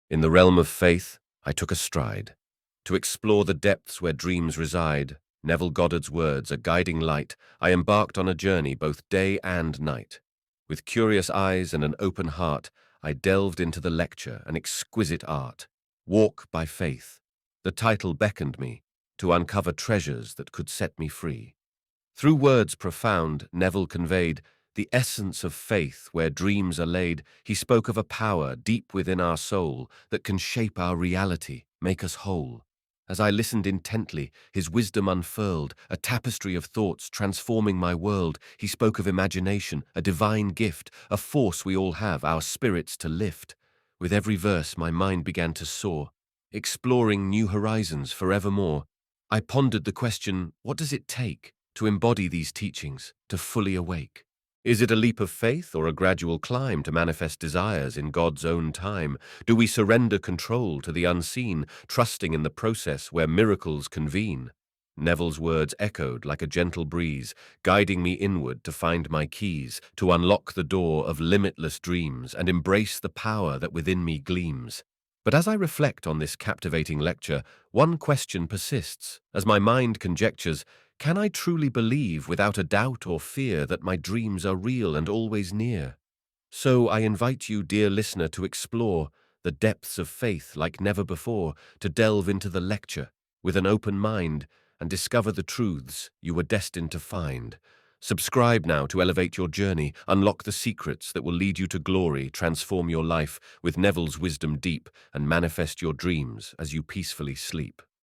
In the realm of faith, I took a stride. To explore the depths where dreams reside, Neville Goddard's words, a guiding light, I embarked on a journey both day and night. With curious eyes and an open heart, I delved into the lecture, an exquisite art. Walk by Faith. The title beckoned me to uncover treasures that could set me free. Through words profound, Neville conveyed the essence of faith where dreams are laid. He spoke of a power deep within our soul that can shape our reality, make us whole. As I listened intently, his wisdom unfurled, a tapestry of thoughts transforming my world. He spoke of imagination, a divine gift, a force we all have, our spirits to lift. With every verse, my mind began to soar, exploring new horizons forevermore. I pondered the question, what does it take to embody these teachings, to fully awake? Is it a leap of faith or a gradual climb to manifest desires in God's own time? Do we surrender control to the unseen, trusting in the process where miracles convene? Neville's words echoed like a gentle breeze, guiding me inward to find my keys, to unlock the door of limitless dreams and embrace the power that within me gleams. But as I reflect on this captivating lecture, one question persists. As my mind conjectures, can I truly believe without a doubt or fear that my dreams are real and always near? So I invite you, dear listener, to explore the depths of faith like never before, to delve into the lecture with an open mind and discover the truths you were destined to find. Subscribe now to elevate your journey, unlock the secrets that will lead you to glory, transform your life with Neville's wisdom deep, and manifest your dreams as you peacefully sleep.